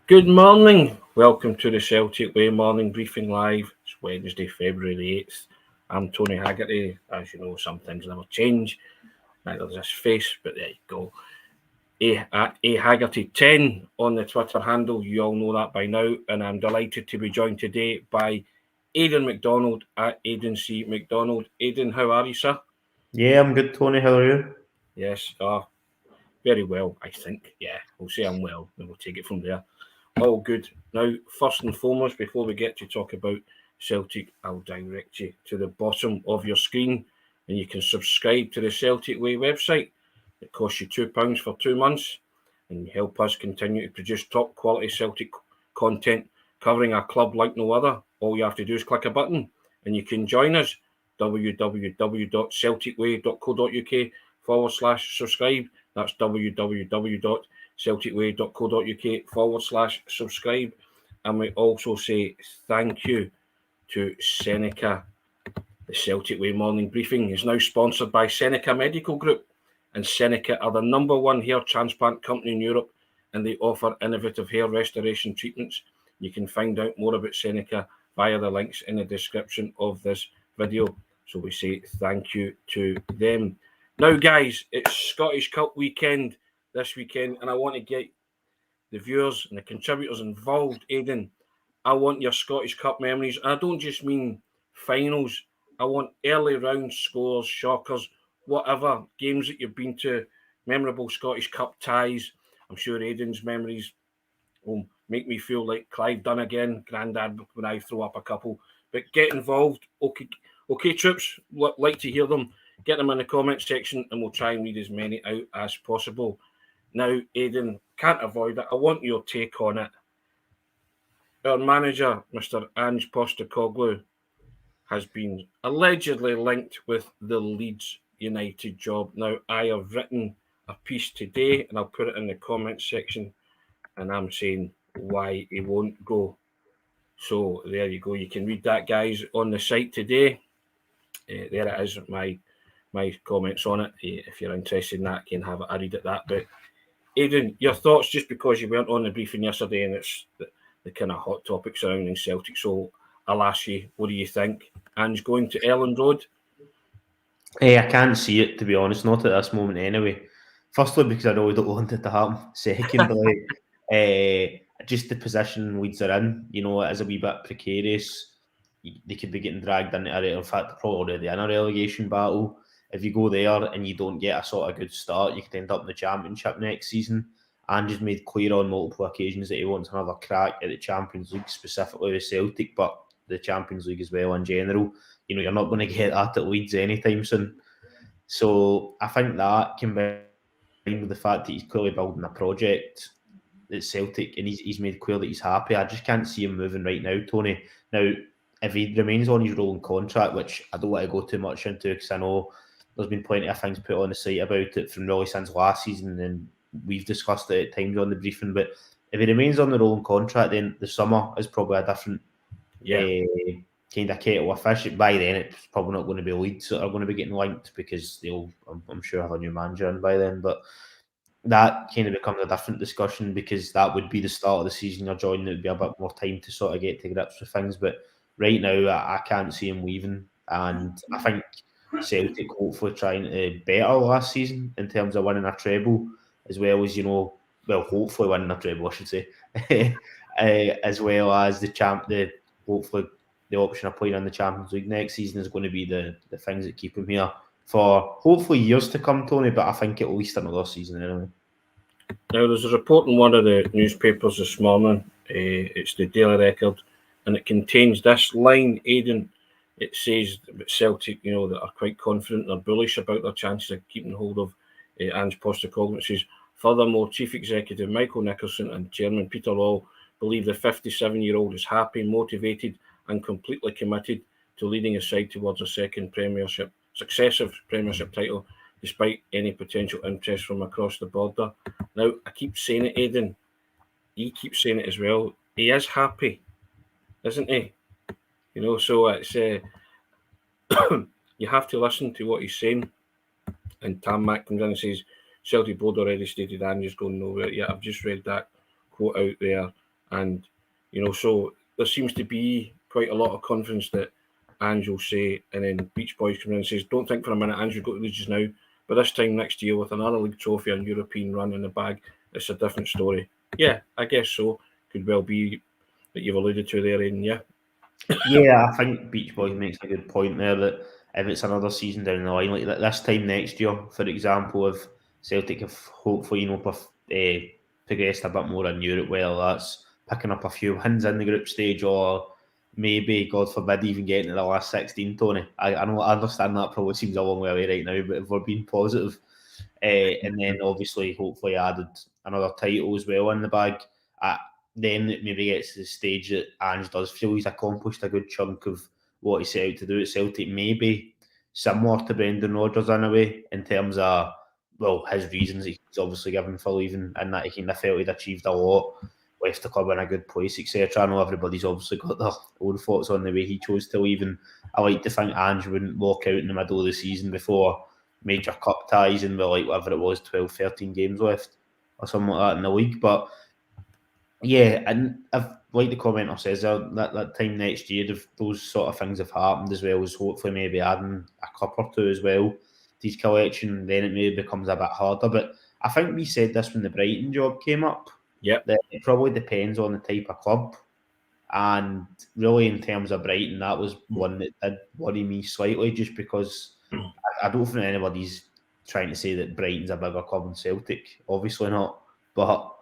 Good morning. Welcome to the Celtic Way morning briefing live. It's Wednesday, February the 8th. I'm Tony Haggerty. As you know, some things never change. Neither does this face, but there you go. At Haggerty10 on the Twitter handle. You all know that by now. And I'm delighted to be joined today by Aidan Macdonald at Aidan C. Macdonald. Aidan, how are you, sir? Yeah, I'm good, Tony. How are you? Yes, very well, I think. Yeah, we'll say I'm well, and we'll take it from there. All good. Now, first and foremost, before we get to talk about Celtic, I'll direct you to the bottom of your screen and you can subscribe to the Celtic Way website. It costs you £2 for 2 months and help us continue to produce top quality Celtic content covering a club like no other. All you have to do is click a button and you can join us. www.celticway.co.uk/subscribe. That's www.celticway.co.uk/subscribe. And we also say thank you to SENECA. The Celtic Way morning briefing is now sponsored by SENECA Medical Group. And SENECA are the #1 hair transplant company in Europe, and they offer innovative hair restoration treatments. You can find out more about SENECA via the links in the description of this video. So we say thank you to them. Now, guys, it's Scottish Cup weekend this weekend, and I want to get the viewers and the contributors involved. Aidan, I want your Scottish Cup memories. And I don't just mean finals. I want early round scores, shockers, whatever, games that you've been to, memorable Scottish Cup ties. I'm sure Aidan's memories will make me feel like Clive Dunn Grandad, when I throw up a couple. But get involved. Okay, troops, like to hear them. Get them in the comment section and we'll try and read as many out as possible. Now, Aidan, can't avoid it. I want your take on it. Our manager, Mr. Ange Postecoglou, has been allegedly linked with the Leeds United job. Now, I have written a piece today and I'll put it in the comment section and I'm saying why he won't go. So there you go. You can read that, guys, on the site today. There it is, my comments on it. If you're interested in that, you can have a read at that. But Aidan, your thoughts, just because you weren't on the briefing yesterday and it's the kind of hot topic surrounding Celtic. So I'll ask you, what do you think? Ange going to Elland Road? I can't see it, to be honest, not at this moment anyway. Firstly, because I really don't want it to happen. Secondly, just the position Leeds are in, it is a wee bit precarious. They could be getting dragged into it. In fact, they're probably already in a relegation battle. If you go there and you don't get a sort of good start, you could end up in the Championship next season. And just made clear on multiple occasions that he wants another crack at the Champions League, specifically with Celtic, but the Champions League as well in general. You're not going to get that at Leeds anytime soon. So I think that combined with the fact that he's clearly building a project at Celtic and he's made clear that he's happy, I just can't see him moving right now, Tony. Now, if he remains on his rolling contract, which I don't want to go too much into because I know there's been plenty of things put on the site about it from really since last season, and we've discussed it at times on the briefing, but if he remains on the rolling contract, then the summer is probably a different kind of kettle of fish. By then, it's probably not going to be Leeds that are going to be getting linked because they'll, I'm sure, have a new manager in by then. But that kind of becomes a different discussion because that would be the start of the season you're joining. It would be a bit more time to sort of get to grips with things. But right now, I can't see him leaving. And I think Celtic hopefully trying to better last season in terms of winning a treble, as well as, hopefully winning a treble, I should say, as well as hopefully the option of playing in the Champions League next season is going to be the things that keep him here for hopefully years to come, Tony, but I think at least another season anyway. Now, there's a report in one of the newspapers this morning. It's the Daily Record, and it contains this line, Aidan. It says about Celtic, that are quite confident, they're bullish about their chances of keeping hold of Ange Postecoglou. It says, furthermore, Chief Executive Michael Nicholson and Chairman Peter Law believe the 57-year-old is happy, motivated and completely committed to leading his side towards a second successive Premiership title, despite any potential interest from across the border. Now, I keep saying it, Aidan. He keeps saying it as well. He is happy, isn't he? So it's you have to listen to what he's saying. And Tam Mac comes in and says, Celtic board already stated Ange's going nowhere. Yeah, I've just read that quote out there. And, so there seems to be quite a lot of confidence that Ange will say, and then Beach Boys comes in and says, don't think for a minute Ange will go to Leeds just now, but this time next year with another league trophy and European run in the bag, it's a different story. Yeah, I guess so. Could well be that you've alluded to there, Aidan, yeah. Yeah, I think Beach Boys makes a good point there that if it's another season down the line, like this time next year, for example, if Celtic have hopefully, progressed a bit more in Europe, whether that's picking up a few wins in the group stage or maybe, God forbid, even getting to the last 16, Tony. I know, I understand that probably seems a long way away right now, but if we're being positive, and then obviously, hopefully, added another title as well in the bag, then it maybe gets to the stage that Ange does feel he's accomplished a good chunk of what he set out to do at Celtic, maybe similar to Brendan Rodgers in a way, in terms of, well, his reasons he's obviously given for leaving, and that he kind of felt he'd achieved a lot, left the club in a good place, etc. I know everybody's obviously got their own thoughts on the way he chose to leave, and I like to think Ange wouldn't walk out in the middle of the season before major cup ties and with like whatever it was, 12, 13 games left or something like that in the league. But yeah, and I've like the commenter says that time next year, if those sort of things have happened, as well as hopefully maybe adding a cup or two as well to his collection, then it maybe becomes a bit harder. But I think we said this when the Brighton job came up. Yep. That it probably depends on the type of club. And really, in terms of Brighton, that was one that did worry me slightly, just because I don't think anybody's trying to say that Brighton's a bigger club than Celtic. Obviously not. But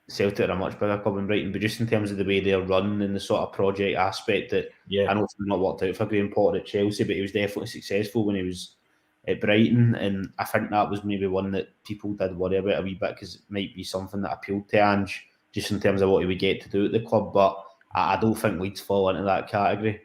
Celtic are a much bigger club than Brighton. But just in terms of the way they're run and the sort of project aspect that I know it's not worked out for Graham Potter at Chelsea, but he was definitely successful when he was at Brighton. And I think that was maybe one that people did worry about a wee bit, because it might be something that appealed to Ange just in terms of what he would get to do at the club. But I don't think Leeds fall into that category.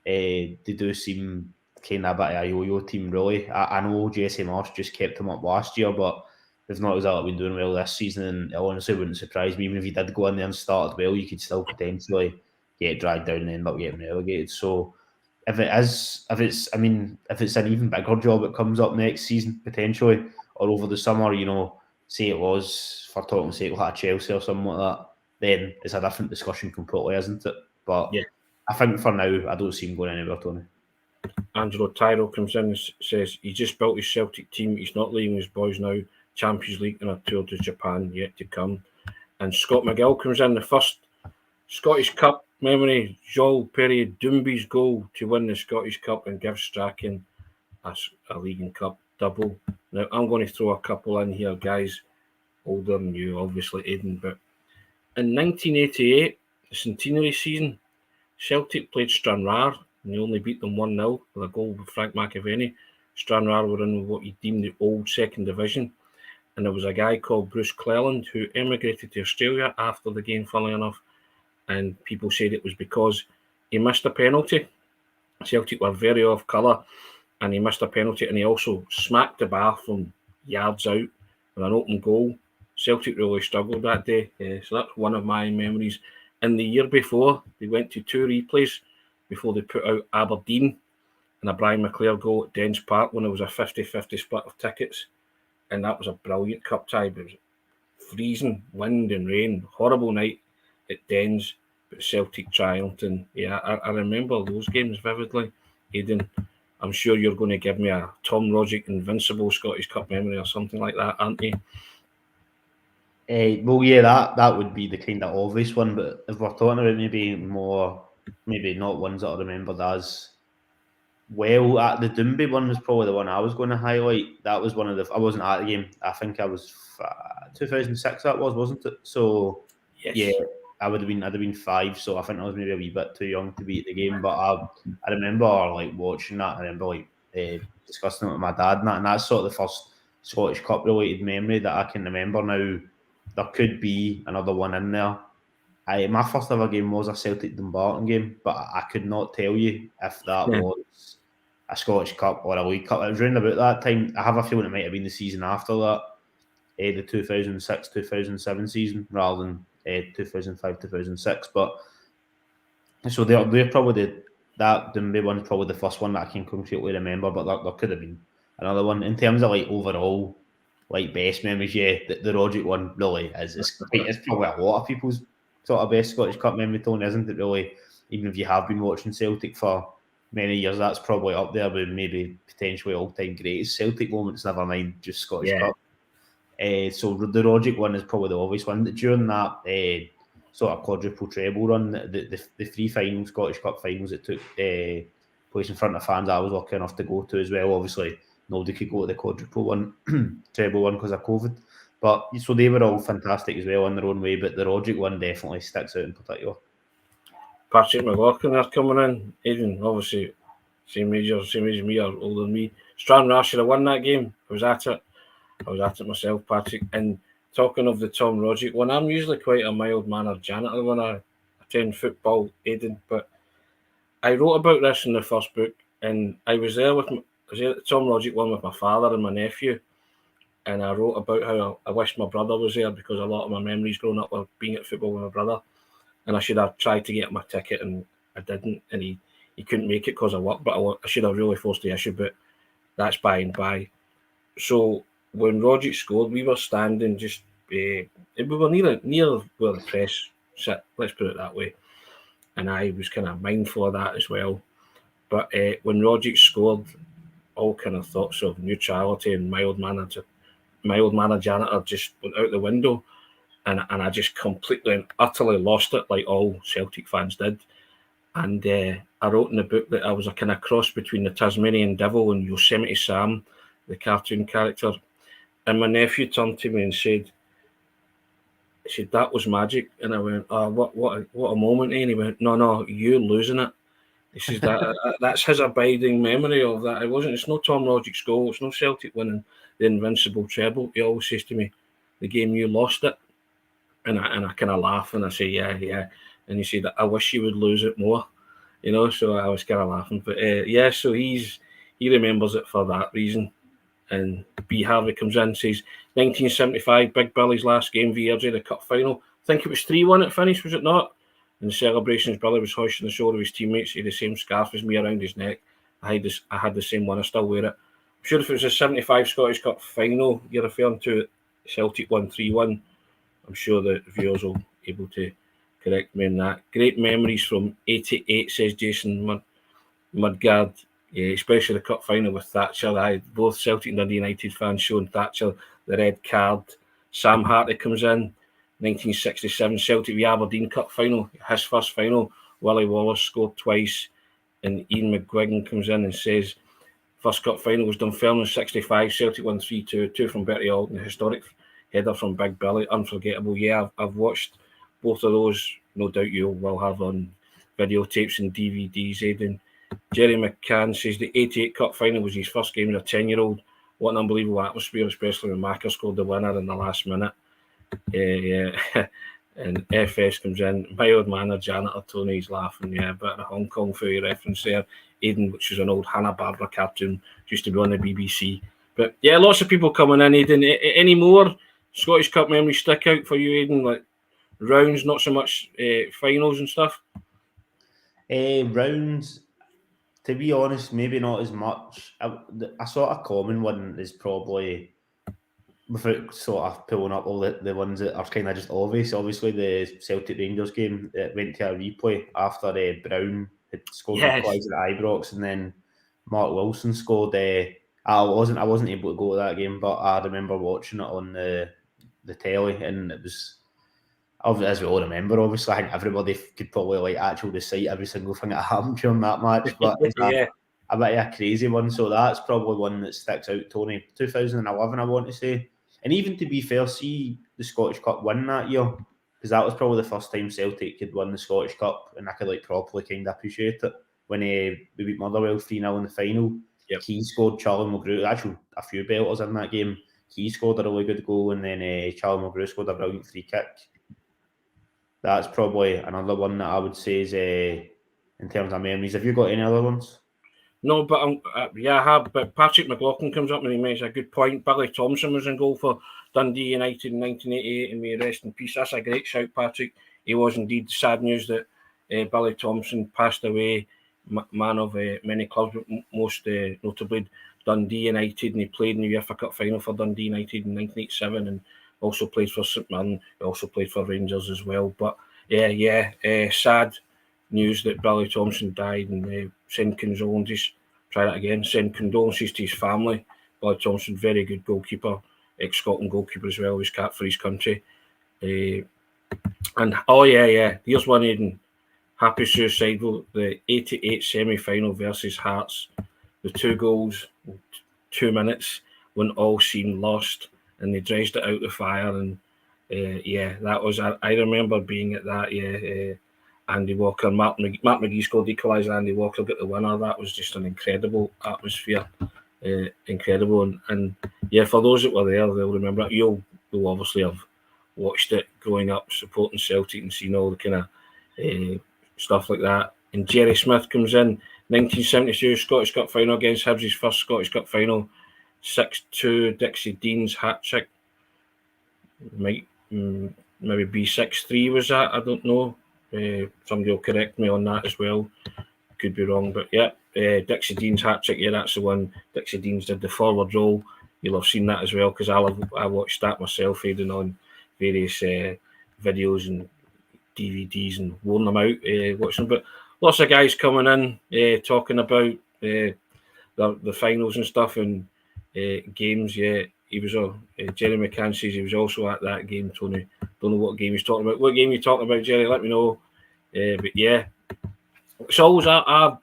They do seem kind of a bit of a yo-yo team, really. I know Jesse Marsh just kept him up last year, but they've not exactly been doing well this season, and it honestly wouldn't surprise me. Even if you did go in there and started well, you could still potentially get dragged down and end up getting relegated. So if it's an even bigger job that comes up next season, potentially, or over the summer, say it was, for talking sake, like a Chelsea or something like that, then it's a different discussion completely, isn't it? But I think for now, I don't see him going anywhere, Tony. Angelo Tyro comes in and says he just built his Celtic team. He's not leaving his boys now. Champions League and a tour to Japan yet to come. And Scott McGill comes in, the first Scottish Cup memory, Joel Perry Doomby's goal to win the Scottish Cup and give Strachan a League and Cup double. Now, I'm going to throw a couple in here, guys, older than you, obviously, Aidan, but in 1988, the centenary season, Celtic played Stranraer and they only beat them 1-0 with a goal by Frank McAvenny. Stranraer were in what he deemed the old second division, and there was a guy called Bruce Cleland who emigrated to Australia after the game, funnily enough, and people said it was because he missed a penalty. Celtic were very off colour, and he missed a penalty, and he also smacked the bar from yards out with an open goal. Celtic really struggled that day, so that's one of my memories. And the year before, they went to 2 replays before they put out Aberdeen and a Brian McClare goal at Dens Park when there was a 50-50 split of tickets. And that was a brilliant cup tie. It was freezing wind and rain, horrible night at Dens, but Celtic triumphed. And yeah, I remember those games vividly. Aidan, I'm sure you're going to give me a Tom Roderick Invincible Scottish Cup memory or something like that, aren't you? Well, yeah, that would be the kind of obvious one, but if we're talking about maybe not ones that I remembered as well, the Doomby one was probably the one I was going to highlight. That was one of I wasn't at the game. I think I was 2006. That wasn't it? So yes. Yeah, I'd have been 5. So I think I was maybe a wee bit too young to be at the game. But I remember like watching that. I remember like discussing it with my dad, and that's sort of the first Scottish Cup related memory that I can remember now. There could be another one in there. My first ever game was a Celtic Dumbarton game, but I could not tell you if that was a Scottish Cup or a League Cup. It was around about that time. I have a feeling it might have been the season after that, the 2006-2007 season, rather than 2005-2006. But so they're probably that Doomby one's probably the first one that I can concretely remember. But there could have been another one in terms of like overall. Like best memories, yeah, the Roderick one really is. It's probably a lot of people's sort of best Scottish Cup memory, Tony, isn't it really? Even if you have been watching Celtic for many years, that's probably up there with maybe potentially all-time greatest Celtic moments, never mind just Scottish Cup. So the Rogic one is probably the obvious one. During that sort of quadruple treble run, the three final Scottish Cup finals that took place in front of fans, I was lucky enough to go to as well. Obviously, nobody could go to the quadruple one, treble one because of COVID. But so they were all fantastic as well in their own way. But the Rogic one definitely sticks out in particular. Patrick McLaughlin are coming in. Aidan, obviously, same age as me or older than me. Stranraer should have won that game. I was at it myself, Patrick. And talking of the Tom Rogic one, I'm usually quite a mild-mannered janitor when I attend football, Aidan. But I wrote about this in the first book, and I was there at the Tom Rogic one with my father and my nephew. And I wrote about how I wished my brother was there because a lot of my memories growing up were being at football with my brother. And I should have tried to get my ticket, and I didn't. And he couldn't make it because of work, but I should have really forced the issue, but that's by and by. So when Rogic scored, we were standing just, we were near where the press sit, let's put it that way. And I was kind of mindful of that as well. But when Rogic scored, all kind of thoughts of neutrality and mild-mannered janitor just went out the window. And I just completely and utterly lost it, like all Celtic fans did. And I wrote in the book that I was a kind of cross between the Tasmanian Devil and Yosemite Sam, the cartoon character. And my nephew turned to me and said, that was magic. And I went, oh, what a moment, eh? And he went, no, you losing it. He says that's his abiding memory of that. It's no Tom Rogic's goal, it's no Celtic winning the invincible treble. He always says to me, the game you lost it. And I kind of laugh and I say, yeah. And he said, I wish you would lose it more, so I was kind of laughing. But so he remembers it for that reason. And B. Harvey comes in and says, 1975, Big Billy's last game, Vierge, the cup final. I think it was 3-1 it finished, was it not? In the celebrations, Billy was hoisting the shoulder of his teammates. He had the same scarf as me around his neck. I had the same one, I still wear it. I'm sure if it was a 75 Scottish Cup final you're referring to, Celtic won 3-1. I'm sure the viewers will be able to correct me on that. Great memories from 88, says Jason Mudgard, especially the cup final with Thatcher. Both Celtic and Dundee United fans showing Thatcher the red card. Sam Hartley comes in, 1967 Celtic v Aberdeen Cup final, his first final. Willie Wallace scored twice, and Ian McGuigan comes in and says, first cup final was Dunfermline 65, Celtic won 3-2, 2 from Bertie Alton, historic header from Big Billy, unforgettable. Yeah, I've watched both of those. No doubt you will have on videotapes and DVDs, Aidan. Jerry McCann says the 88 Cup final was his first game as a 10-year-old. What an unbelievable atmosphere, especially when Macca scored the winner in the last minute. Yeah. And FS comes in. Mild-mannered janitor, Tony's laughing. Yeah, a bit of a Hong Kong Phooey reference there. Aidan, which is an old Hanna-Barbera cartoon, used to be on the BBC. But yeah, lots of people coming in, Aidan. Any more Scottish Cup memories stick out for you, Aidan? Like rounds, not so much finals and stuff? Rounds, to be honest, maybe not as much. A sort of common one is probably, without sort of pulling up all the ones that are kind of just obvious, obviously the Celtic Rangers game that went to a replay after Brown had scored the twice at Ibrox, and then Mark Wilson scored. I wasn't able to go to that game, but I remember watching it on the telly, and it was, as we all remember, obviously, I think everybody could probably actually recite every single thing that happened during that match, but it's a bit of a crazy one. So that's probably one that sticks out, Tony. 2011, I want to say. And even to be fair, see the Scottish Cup win that year, because that was probably the first time Celtic could win the Scottish Cup, and I could properly kind of appreciate it when we beat Motherwell 3-0 in the final. Yep. He scored, Charlie Mulgrew, actually a few belters in that game. He scored a really good goal, and then Charlie Mulgrew scored a brilliant free kick. That's probably another one that I would say is in terms of memories. Have you got any other ones? No, but I have. But Patrick McLaughlin comes up and he makes a good point. Billy Thompson was in goal for Dundee United in 1988, and may rest in peace. That's a great shout, Patrick. He was indeed. Sad news that Billy Thompson passed away, man of many clubs, but most notably Dundee United, and he played in the UEFA Cup final for Dundee United in 1987, and also played for St Mirren. He also played for Rangers as well. But Sad news that Billy Thompson died, and send condolences. Try that again. Send condolences to his family. Billy Thompson, very good goalkeeper, ex-Scotland goalkeeper as well. He was capped for his country. And here's one, Aidan. Happy suicidal. The 88 semi-final versus Hearts. The 2 goals, 2 minutes, when all seemed lost, and they dredged it out the fire. And that was. I remember being at that. Andy Walker, Mark McGee scored the equaliser. Andy Walker got the winner. That was just an incredible atmosphere. Incredible. And for those that were there, they'll remember it. You'll obviously have watched it growing up, supporting Celtic and seen all the kind of stuff like that. And Jerry Smith comes in, 1972 Scottish Cup final against Hibs, his first Scottish Cup final, 6-2. Dixie Dean's hat trick. Might maybe be 6-3 was that? I don't know. Somebody will correct me on that as well. Could be wrong, but Dixie Dean's hat trick. Yeah, that's the one. Dixie Dean's did the forward roll. You'll have seen that as well, because I watched that myself, Aidan, on various videos and DVDs and worn them out watching. But lots of guys coming in talking about the finals and stuff and games. Yeah, he was. Jerry McCann says he was also at that game. Tony, don't know what game he's talking about. What game you talking about, Jerry? Let me know. But yeah, it's always I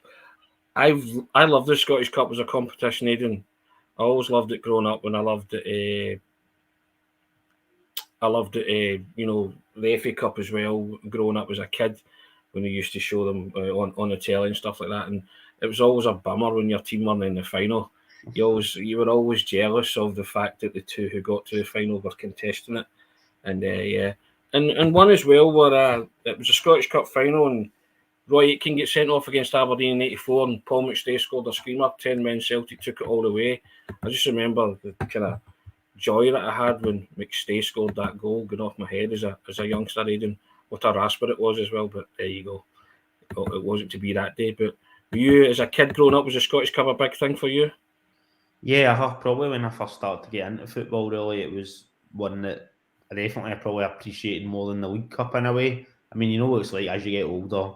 love the Scottish Cup as a competition, Aidan. I always loved it growing up, and I loved it. The FA Cup as well, growing up as a kid, when they used to show them on the telly and stuff like that. And it was always a bummer when your team were in the final. You were always jealous of the fact that the two who got to the final were contesting it. And and one as well where it was a Scottish Cup final, and Roy Aitken gets sent off against Aberdeen in '84, and Paul McStay scored a screamer. 10 men Celtic took it all the way. I just remember the kind of joy that I had when McStay scored that goal, going off my head as a youngster, Aidan. What a rasper it was as well, but there you go. It wasn't to be that day. But were you, as a kid growing up, was the Scottish Cup a big thing for you? Yeah, probably when I first started to get into football, really, it was one that I probably appreciated more than the League Cup in a way. I mean, you know what it's like as you get older,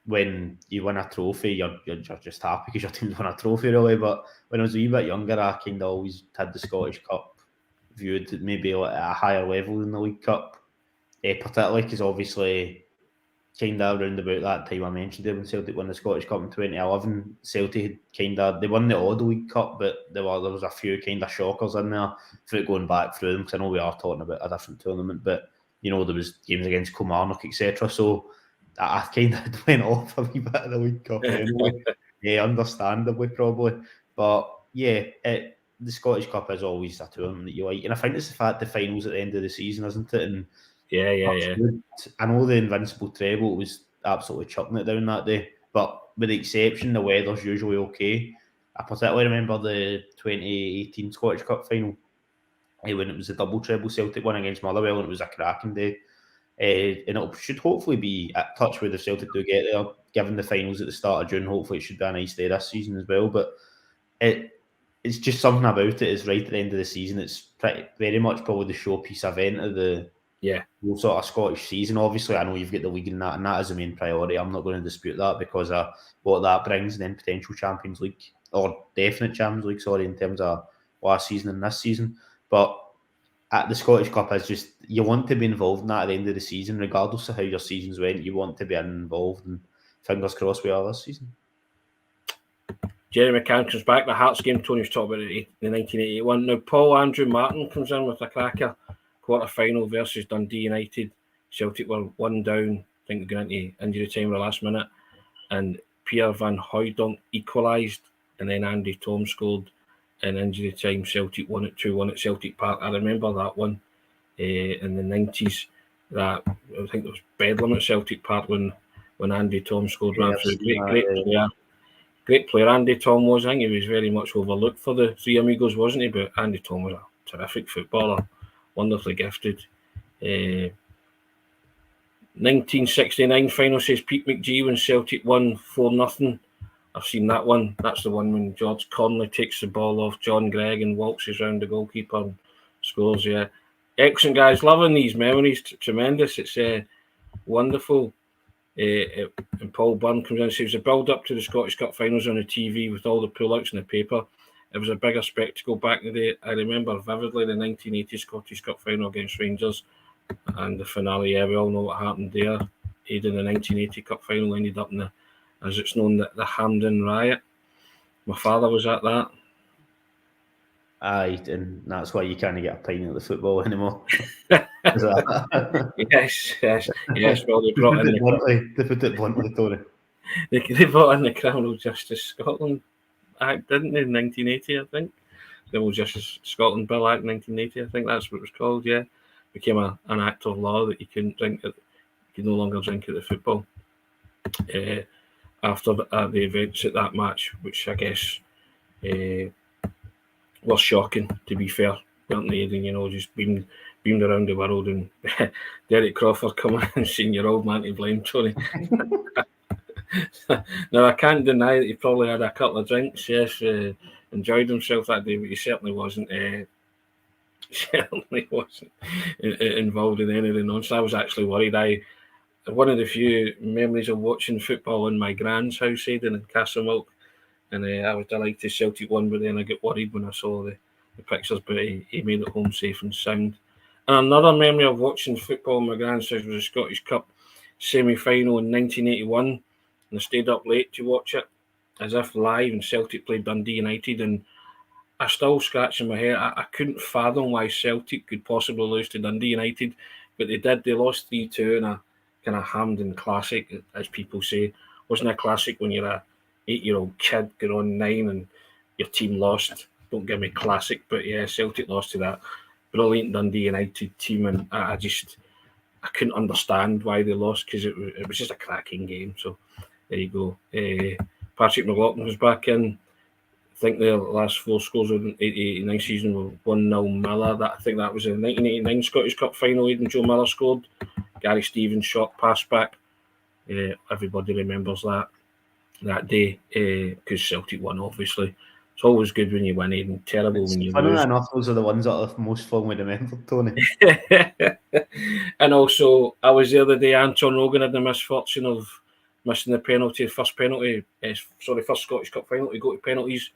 when you win a trophy, you're just happy because your team's won a trophy, really. But when I was a wee bit younger, I kind of always had the Scottish Cup viewed maybe at a higher level than the League Cup, particularly because obviously kind of around about that time I mentioned it, when Celtic won the Scottish Cup in 2011, Celtic had they won the odd League Cup, but there was a few kind of shockers in there for it going back through them, because I know we are talking about a different tournament, but there was games against Kilmarnock, etc. So I kind of went off a wee bit of the League Cup anyway. Yeah, understandably probably, but yeah, the Scottish Cup is always a tournament that you like, and I think it's the fact the finals at the end of the season, isn't it? And yeah. I know the Invincible treble was absolutely chucking it down that day, but with the exception, the weather's usually okay. I particularly remember the 2018 Scottish Cup final when it was a double treble Celtic one against Motherwell, and it was a cracking day. And it should hopefully be at touch with if Celtic do get there, given the finals at the start of June. Hopefully, it should be a nice day this season as well. But it's just something about it is right at the end of the season. It's very much probably the showpiece event of the whole sort of Scottish season. Obviously, I know you've got the league and that is the main priority. I'm not going to dispute that because of what that brings, and then potential Champions League, or definite Champions League, sorry, in terms of last season and this season. But at the Scottish Cup is just, you want to be involved in that at the end of the season, regardless of how your seasons went. You want to be involved, and fingers crossed we are this season. Jerry McCann comes back. The Hearts game Tony was talking about the 1981. Now Paul Andrew Martin comes in with a cracker. Quarter final versus Dundee United. Celtic were 1 down. I think they got into injury time in the last minute, and Pierre Van Hooijdonk equalised, and then Andy Tom scored in injury time. Celtic won it 2-1 at Celtic Park. I remember that one in the 90s. That I think it was bedlam at Celtic Park when Andy Tom scored. Great player Andy Tom was. I think he was very much overlooked for the Three Amigos, wasn't he? But Andy Tom was a terrific footballer, wonderfully gifted. 1969 final, says Pete McGee, when Celtic won 4-0. I've seen that one. That's the one when George Conley takes the ball off John Gregg and waltzes round the goalkeeper and scores. Yeah, excellent, guys. Loving these memories. Tremendous. It's wonderful. And Paul Byrne comes in and says the build up to the Scottish Cup finals on the TV with all the pullouts in the paper. It was a bigger spectacle back in the day. I remember vividly the 1980 Scottish Cup final against Rangers and the finale. Yeah, we all know what happened there. Aidan, the 1980 Cup final ended up in the, as it's known, the Hampden riot. My father was at that. Aye, and that's why you can't get a pint of the football anymore. Yes. Well, they brought in the bluntly, Tony. They brought in the Criminal Justice Scotland Act, didn't they, in 1980, I think. Criminal Justice Scotland Bill Act 1980, I think that's what it was called, yeah. Became an act of law that you couldn't drink you could no longer drink at the football. After the events at that match, which I guess was shocking, to be fair, weren't they? And, just beamed around the world, and Derek Crawford coming and saying your old man to blame, Tony. Now, I can't deny that he probably had a couple of drinks, yes, enjoyed himself that day, but he certainly wasn't involved in any of the nonsense. I was actually worried. One of the few memories of watching football in my grand's house, Aidan, in Castlemilk, and I was delighted Celtic won, but then I got worried when I saw the pictures, but he made it home safe and sound. And another memory of watching football in my grand's house was the Scottish Cup semi-final in 1981, and I stayed up late to watch it, as if live, and Celtic played Dundee United, and I still scratching my head. I couldn't fathom why Celtic could possibly lose to Dundee United, but they did. They lost 3-2 in a kind of Hampden classic, as people say. Wasn't a classic when you're a 8-year-old kid going on 9 and your team lost. Don't give me classic, but yeah, Celtic lost to that brilliant Dundee United team, and I couldn't understand why they lost, because it was just a cracking game. So there you go. Patrick McLaughlin was back in. I think the last 4 scores of the 1989 season were 1-0 Miller. I think that was the 1989 Scottish Cup final. Aidan Joe Miller scored. Gary Stevens shot pass back. Everybody remembers that day, because Celtic won, obviously. It's always good when you win, Aidan. Terrible when you lose. Funny enough, those are the ones that are most fondly remembered, Tony. And also, I was there the day Anton Rogan had the misfortune of missing the penalty, first Scottish Cup final to go to penalties,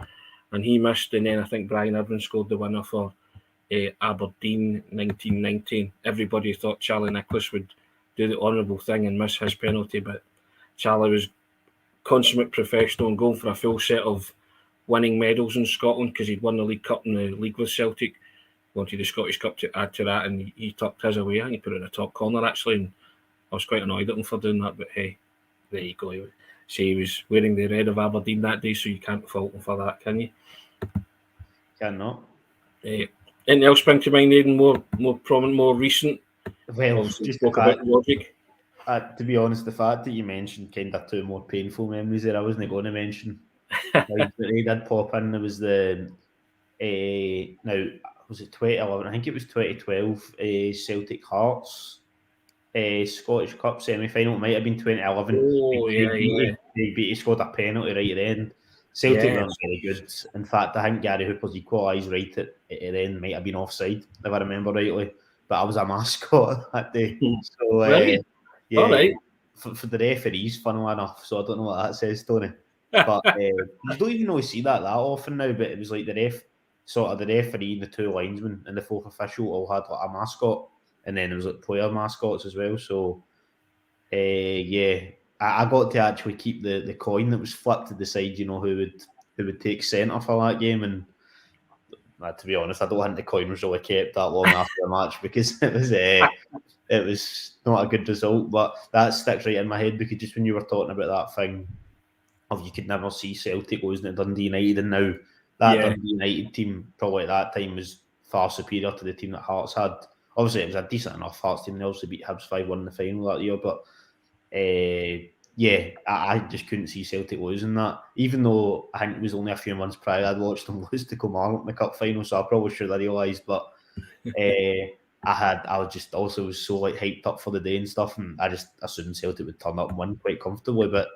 and he missed, and then I think Brian Irvine scored the winner for Aberdeen 1919. Everybody thought Charlie Nicholas would do the honourable thing and miss his penalty, but Charlie was consummate professional and going for a full set of winning medals in Scotland, because he'd won the League Cup and the league with Celtic, wanted the Scottish Cup to add to that, and he tucked his away. I think he put it in the top corner, actually, and I was quite annoyed at him for doing that, but hey, there you go. He was wearing the red of Aberdeen that day, so you can't fault him for that, can you? Cannot. Anything else spring to mind, Aidan? More prominent, more recent? Well, just talk about logic. To be honest, the fact that you mentioned kind of 2 more painful memories there, I wasn't going to mention. Like, they did pop in. There was the now, was it 2011? I think it was 2012. Celtic Hearts Scottish Cup semi-final. It might have been 2011. Oh, yeah. He scored a penalty right at the end. Celtic weren't very good. In fact, I think Gary Hooper's equalised right at the end might have been offside, if I remember rightly. But I was a mascot that day. So, yeah, all right. For the referees, funnily enough. So I don't know what that says, Tony. But you don't even always see that often now. But it was like the referee and the 2 linesmen and the 4th official all had like a mascot. And then there was like player mascots as well. So, I got to actually keep the coin that was flipped to decide, who would take centre for that game. And to be honest, I don't think the coin was really kept that long after the match, because it was not a good result. But that sticks right in my head, because just when you were talking about that thing of you could never see Celtic losing to Dundee United, and now that Dundee United team probably at that time was far superior to the team that Hearts had. Obviously, it was a decent enough Hearts team. They obviously beat Hibs 5-1 in the final that year. But, I just couldn't see Celtic losing that. Even though I think it was only a few months prior, I'd watched them lose to Kilmarnock in the Cup final, so I probably should have realised. But I was just also so like hyped up for the day and stuff, and I just assumed Celtic would turn up and win quite comfortably. But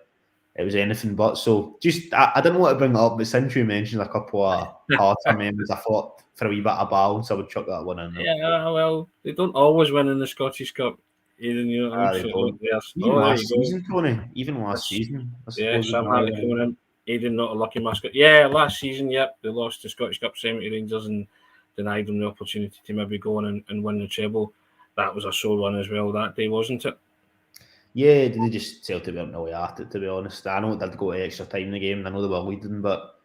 it was anything but. So I didn't want to bring it up, but since you mentioned a couple of Hearts memories, I thought for a wee bit of balance, I would chuck that one in. Yeah, well, they don't always win in the Scottish Cup. Aidan, you know what I mean? They So, don't. yes. Even Oh, there last you go. season, Tony. Even last season, I Yeah, suppose. Sam Hartley coming in. Aidan, not a lucky mascot. Yeah, last season, yep, they lost to Scottish Cup semi Rangers and denied them the opportunity to maybe go on and win the treble. That was a sore one as well that day, wasn't it? Yeah, they just Celtic weren't really at it, to be honest. I know it did go to extra time in the game, and I know they were leading, but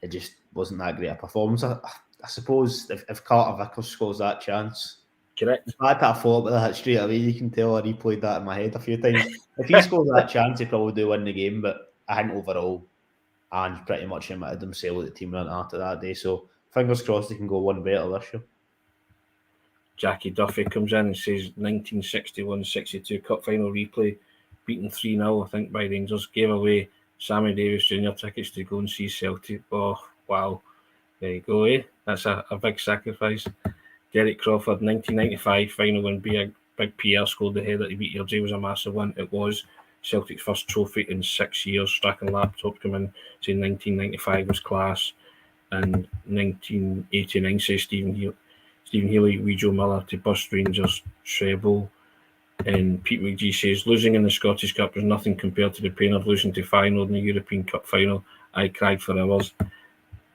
it just wasn't that great a performance. I suppose if Carter Vickers scores that chance, Correct. the fact that I thought about that straight away, you can tell I replayed that in my head a few times. If he scores that chance, he probably do win the game, but I think overall, Ange pretty much admitted himself that the team weren't after that day. So fingers crossed they can go one better this year. Jackie Duffy comes in and says 1961-62 Cup final replay, beaten 3-0, I think, by Rangers, gave away Sammy Davis Jr. tickets to go and see Celtic. Oh, wow. There you go, eh? That's a big sacrifice. Derek Crawford, 1995 final win, big PR scored the header to beat Haggerty was a massive one. It was Celtic's first trophy in 6 years. Strachan Laptop come in saying 1995 was class, and 1989 says Stephen Healy, Wee Joe Miller to bust Rangers treble. And Pete McGee says losing in the Scottish Cup was nothing compared to the pain of losing to Feyenoord in the European Cup final. I cried for hours.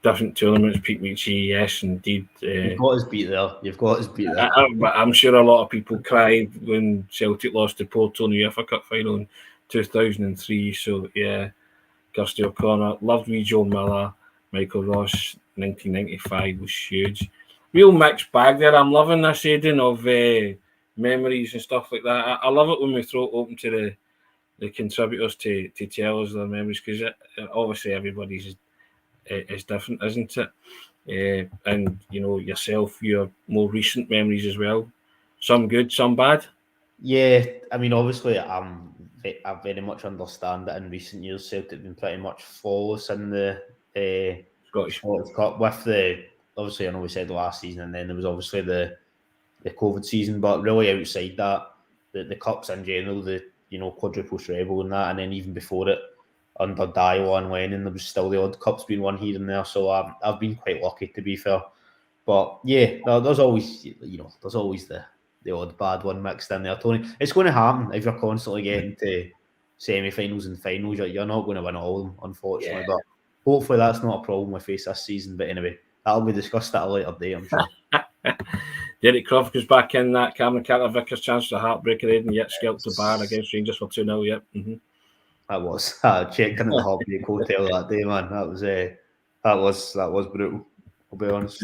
Different tournaments, Pete McGee, yes, indeed. You've got us beat there. You've got us beat there. But I'm sure a lot of people cried when Celtic lost to Porto in the UEFA Cup final in 2003. So, yeah, Kirsty O'Connor, loved Wee Joe Miller, Michael Ross, 1995 was huge. Real mixed bag there. I'm loving this, Aidan, of memories and stuff like that. I love it when we throw it open to the contributors to tell us their memories, because obviously everybody's is different, isn't it? And you know yourself, your more recent memories as well. Some good, some bad. Yeah, I mean, obviously, I very much understand that in recent years, Celtic have been pretty much flawless in the Scottish Cup with obviously, I know we said last season, and then there was obviously the COVID season, but really outside that, the Cups in general, the quadruple treble and that, and then even before it, under Daiwa and Lennon, there was still the odd Cups being won here and there, so I've been quite lucky, to be fair. But yeah, there's always the odd bad one mixed in there, Tony. It's going to happen if you're constantly getting to semi-finals and finals. You're not going to win all of them, unfortunately. Yeah. But hopefully that's not a problem we face this season. But anyway, that'll be discussed at a later date, I'm sure. Derek Crawford goes back in that. Cameron Carter Vickers chance for a heartbreaker, Aidan, yet scalped the bar against Rangers for 2-0. Yep. Mm-hmm. That was. I checked in at the Heartbreak Hotel that day, man. That was brutal, I'll be honest.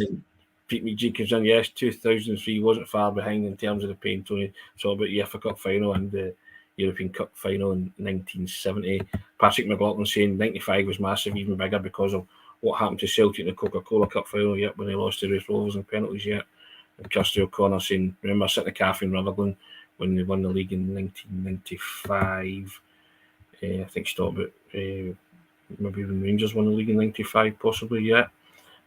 Pete McGee comes in, yes, 2003 wasn't far behind in terms of the pain, Tony. It's all about the UEFA Cup final and the European Cup final in 1970. Patrick McLaughlin saying 95 was massive, even bigger because of what happened to Celtic in the Coca-Cola Cup final, yet when they lost to Raith Rovers in penalties, yet. And Kirsty O'Connor saying, remember sitting in a cafe in Rutherglen when they won the league in 1995. I think she talked about maybe when Rangers won the league in 95, possibly, yeah.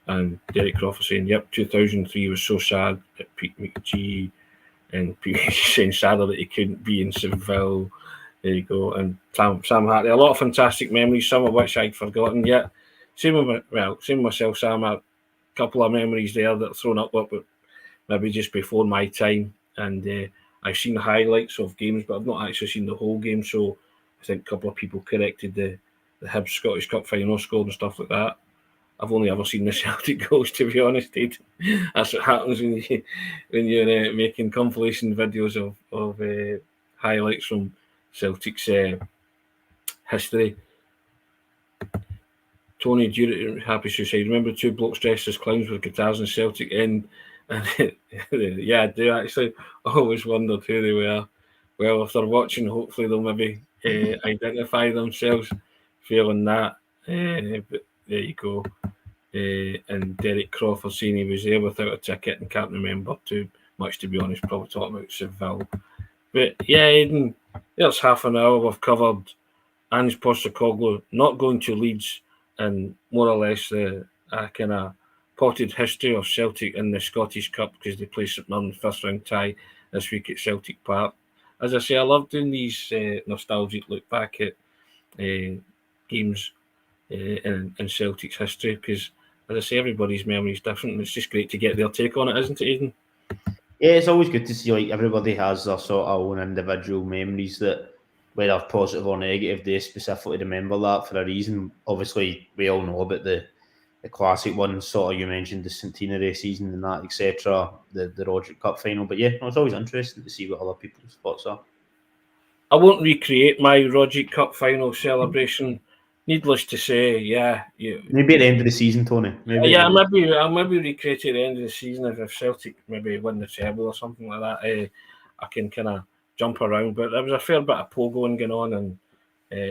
And Derek Crawford saying, yep, 2003 was so sad at Pete McGee, and Pete McGee saying sadder that he couldn't be in Seville. There you go. And Sam Hartley, a lot of fantastic memories, some of which I'd forgotten yet. Same with myself, Sam, a couple of memories there that are thrown up, but maybe just before my time. And I've seen highlights of games, but I've not actually seen the whole game. So I think a couple of people corrected the Hibs Scottish Cup final score and stuff like that. I've only ever seen the Celtic goals, to be honest. That's what happens when you're making compilation videos of highlights from Celtic's history. Tony Happy Suicide. Remember two blokes dressed as clowns with guitars in Celtic end? Yeah, I do actually. I always wondered who they were. Well, if they're watching, hopefully they'll maybe identify themselves feeling that. But there you go. And Derek Crawford saying he was there without a ticket and can't remember too much, to be honest. Probably talking about Seville. But yeah, Aidan, there's half an hour we've covered Ange Postecoglou not going to Leeds and more or less a kind of potted history of Celtic in the Scottish Cup because they play St Mirren first round tie this week at Celtic Park. As I say, I love doing these nostalgic look back at games in Celtic's history because, as I say, everybody's memory is different. And it's just great to get their take on it, isn't it, Aidan? Yeah, it's always good to see like everybody has their sort of own individual memories that, whether positive or negative, they specifically remember that for a reason. Obviously, we all know about the classic ones, sort of you mentioned the centenary season and that, etc. The Roger Cup final, but yeah, it's always interesting to see what other people's thoughts are. I won't recreate my Roger Cup final celebration. Needless to say, Maybe at the end of the season, Tony. I'll maybe recreate it at the end of the season if Celtic maybe win the treble or something like that. I can kind of jump around, but there was a fair bit of pogoing going on and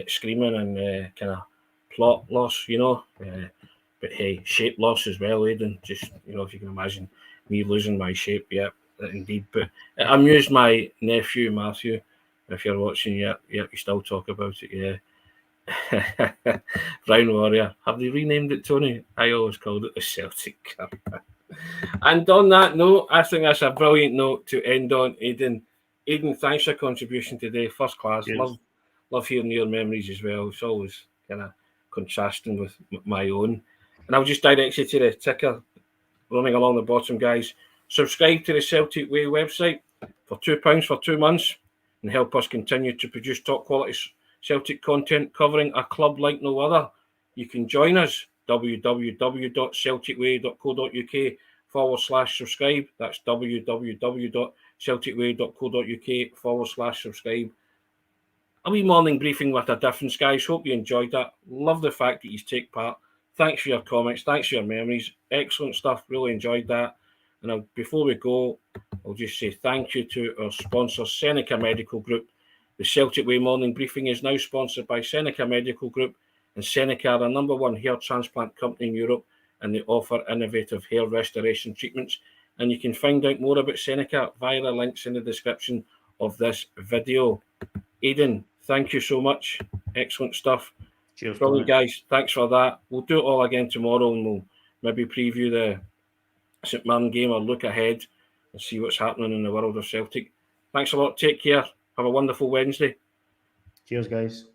screaming and kind of plot loss, but hey, shape loss as well, Aidan. Just if you can imagine me losing my shape, yeah, indeed. But it amused my nephew Matthew. If you're watching, you still talk about it, yeah. Brown Warrior. Have they renamed it, Tony? I always called it the Celtic Cup. And on that note, I think that's a brilliant note to end on, Aidan. Aidan, thanks for your contribution today. First class. Cheers. Love hearing your memories as well. It's always kind of contrasting with my own. And I'll just direct you to the ticker running along the bottom, guys. Subscribe to the Celtic Way website for £2 for 2 months and help us continue to produce top quality Celtic content covering a club like no other. You can join us, www.celticway.co.uk/subscribe. That's www.celticway.co.uk/subscribe. A wee morning briefing with a difference, guys. Hope you enjoyed that. Love the fact that you take part. Thanks for your comments. Thanks for your memories. Excellent stuff. Really enjoyed that. And before we go, I'll just say thank you to our sponsor, SENECA Medical Group. The Celtic Way morning briefing is now sponsored by SENECA Medical Group, and SENECA are the #1 hair transplant company in Europe, and they offer innovative hair restoration treatments. And you can find out more about SENECA via the links in the description of this video. Aidan, thank you so much. Excellent stuff. Cheers, brilliant, guys. Thanks for that. We'll do it all again tomorrow, and we'll maybe preview the St Mirren game or look ahead and see what's happening in the world of Celtic. Thanks a lot. Take care. Have a wonderful Wednesday. Cheers, guys.